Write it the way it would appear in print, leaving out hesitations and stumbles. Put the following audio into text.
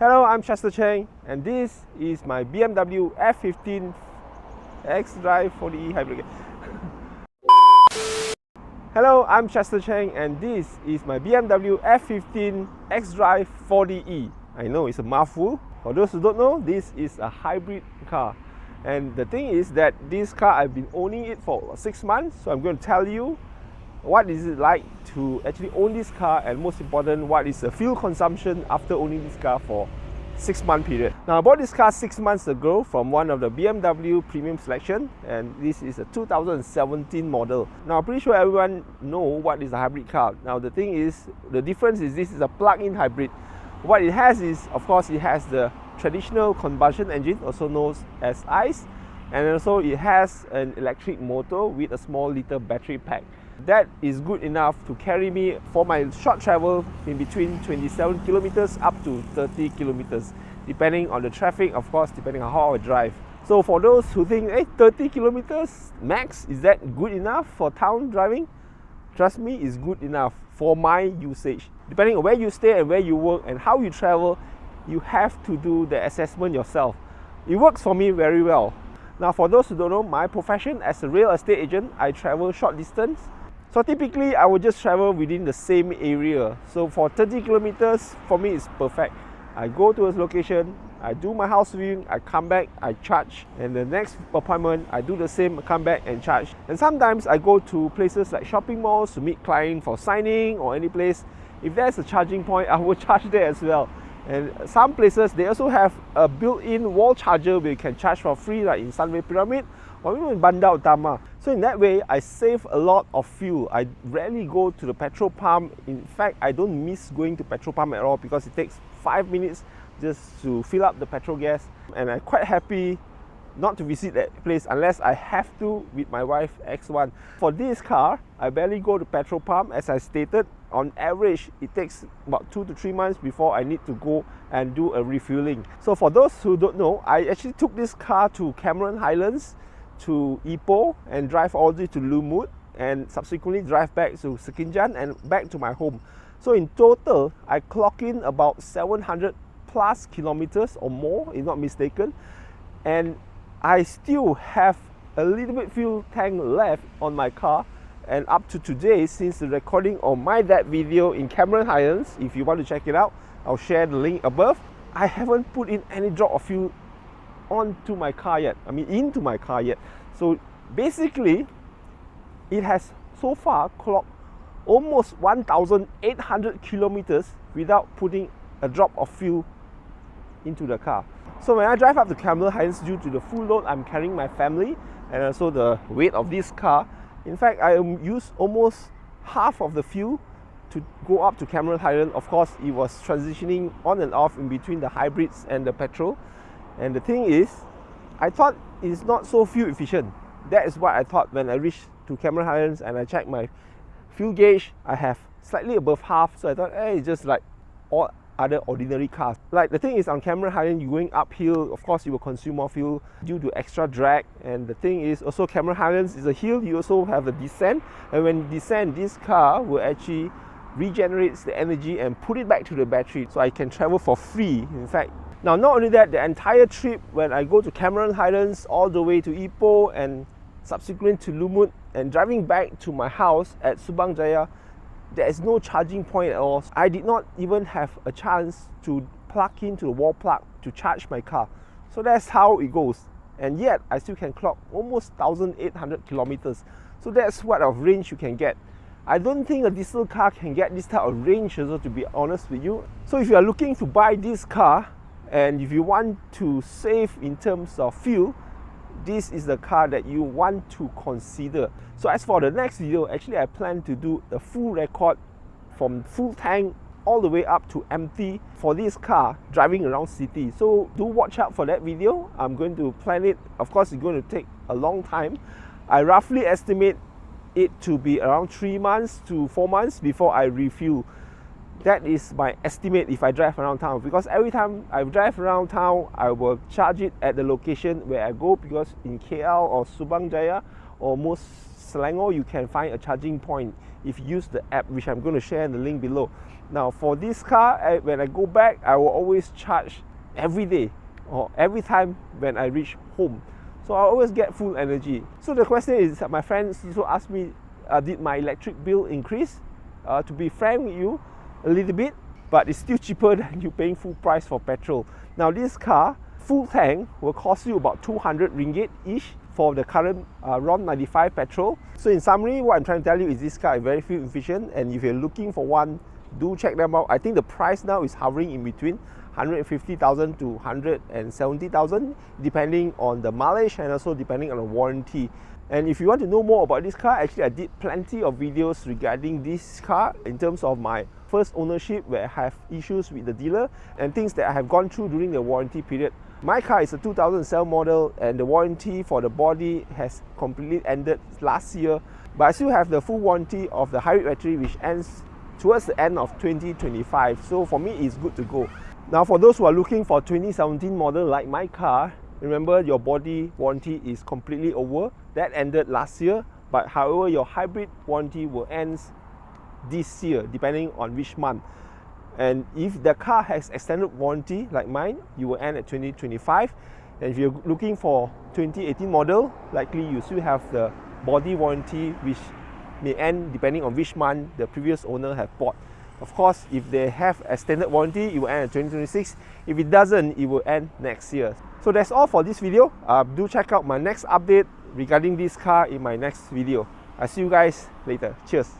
Hello, I'm Chester Cheng, and this is my BMW F15 X5 40e hybrid. Hello, I'm Chester Cheng, and this is my BMW F15 X5 40e. I know it's a mouthful. For those who don't know, this is a hybrid car. And the thing is that this car, I've been owning it for 6 months, so I'm going to tell you what is it like to actually own this car, and most important, what is the fuel consumption after owning this car for 6-month period. Now, I bought this car 6 months ago from one of the BMW premium selection, and this is a 2017 model. Now, I'm pretty sure everyone know what is a hybrid car. Now, the thing is, the difference is this is a plug-in hybrid. What it has is, of course, it has the traditional combustion engine, also known as ICE, and also it has an electric motor with a small little battery pack. That is good enough to carry me for my short travel in between 27 kilometers up to 30 kilometers, depending on the traffic, of course, depending on how I drive. So for those who think, hey, 30 kilometers max, is that good enough for town driving? Trust me, it's good enough for my usage. Depending on where you stay and where you work and how you travel, you have to do the assessment yourself. It works for me very well. Now, for those who don't know, my profession as a real estate agent, I travel short distance. So typically, I would just travel within the same area. So for 30 kilometers, for me, it's perfect. I go to a location, I do my house viewing, I come back, I charge, and the next appointment, I do the same, come back and charge. And sometimes I go to places like shopping malls to meet clients for signing or any place. If there's a charging point, I will charge there as well. And some places, they also have a built-in wall charger where you can charge for free, like in Sunway Pyramid or even in Bandar Utama. So in that way, I save a lot of fuel. I rarely go to the petrol pump. In fact, I don't miss going to petrol pump at all because it takes 5 minutes just to fill up the petrol gas. And I'm quite happy not to visit that place unless I have to with my wife X1. For this car, I barely go to petrol pump. As I stated, on average, it takes about 2 to 3 months before I need to go and do a refueling. So for those who don't know, I actually took this car to Cameron Highlands, to Ipoh, and drive all the way to Lumut, and subsequently drive back to Sekinchan and back to my home. So in total, I clock in about 700 plus kilometers or more, if not mistaken, and I still have a little bit fuel tank left on my car. And up to today, since the recording of that video in Cameron Highlands, if you want to check it out, I'll share the link above. I haven't put in any drop of fuel onto my car yet, into my car yet. So basically, it has so far clocked almost 1,800 kilometers without putting a drop of fuel into the car. So when I drive up to Cameron Highlands, due to the full load I'm carrying my family and also the weight of this car, in fact, I use almost half of the fuel to go up to Cameron Highlands. Of course, it was transitioning on and off in between the hybrids and the petrol. And the thing is, I thought it's not so fuel efficient. That is what I thought when I reached to Cameron Highlands and I checked my fuel gauge. I have slightly above half, so I thought, hey, it's just like all other ordinary cars. Like, the thing is, on Cameron Highlands, you're going uphill, of course you will consume more fuel due to extra drag. And the thing is also, Cameron Highlands is a hill, you also have the descent, and when you descend, this car will actually regenerate the energy and put it back to the battery, so I can travel for free, in fact. Now, not only that, the entire trip, when I go to Cameron Highlands all the way to Ipoh and subsequent to Lumut and driving back to my house at Subang Jaya, there is no charging point at all. I did not even have a chance to plug into the wall plug to charge my car. So that's how it goes. And yet, I still can clock almost 1,800 kilometers. So that's what of range you can get. I don't think a diesel car can get this type of range, also, to be honest with you. So if you are looking to buy this car, and if you want to save in terms of fuel, this is the car that you want to consider. So as for the next video, actually I plan to do a full record from full tank all the way up to empty for this car driving around city. So do watch out for that video. I'm going to plan it. Of course, it's going to take a long time. I roughly estimate it to be around 3 months to 4 months before I refuel. That is my estimate if I drive around town, because every time I drive around town, I will charge it at the location where I go, because in KL or Subang Jaya or most Selangor, you can find a charging point if you use the app, which I'm going to share in the link below. Now for this car, when I go back, I will always charge every day or every time when I reach home. So I always get full energy. So the question is, my friends also asked me, did my electric bill increase? To be frank with you, a little bit, but it's still cheaper than you paying full price for petrol. Now this car, full tank, will cost you about 200 ringgit-ish for the current RON 95 petrol. So in summary, what I'm trying to tell you is this car is very fuel efficient, and if you're looking for one, do check them out. I think the price now is hovering in between 150,000 to 170,000 depending on the mileage and also depending on the warranty. And if you want to know more about this car, actually I did plenty of videos regarding this car in terms of my first ownership, where I have issues with the dealer and things that I have gone through during the warranty period. My car is a 2007 model and the warranty for the body has completely ended last year, but I still have the full warranty of the hybrid battery, which ends towards the end of 2025. So for me, it's good to go. Now for those who are looking for 2017 model like my car, remember your body warranty is completely over. That ended last year, but however your hybrid warranty will end this year depending on which month. And if the car has extended warranty like mine, you will end at 2025. And if you're looking for 2018 model, likely you still have the body warranty, which may end depending on which month the previous owner have bought. Of course, if they have extended warranty, it will end at 2026. If it doesn't, it will end next year. So that's all for this video. Do check out my next update regarding this car in my next video. I'll see you guys later. Cheers.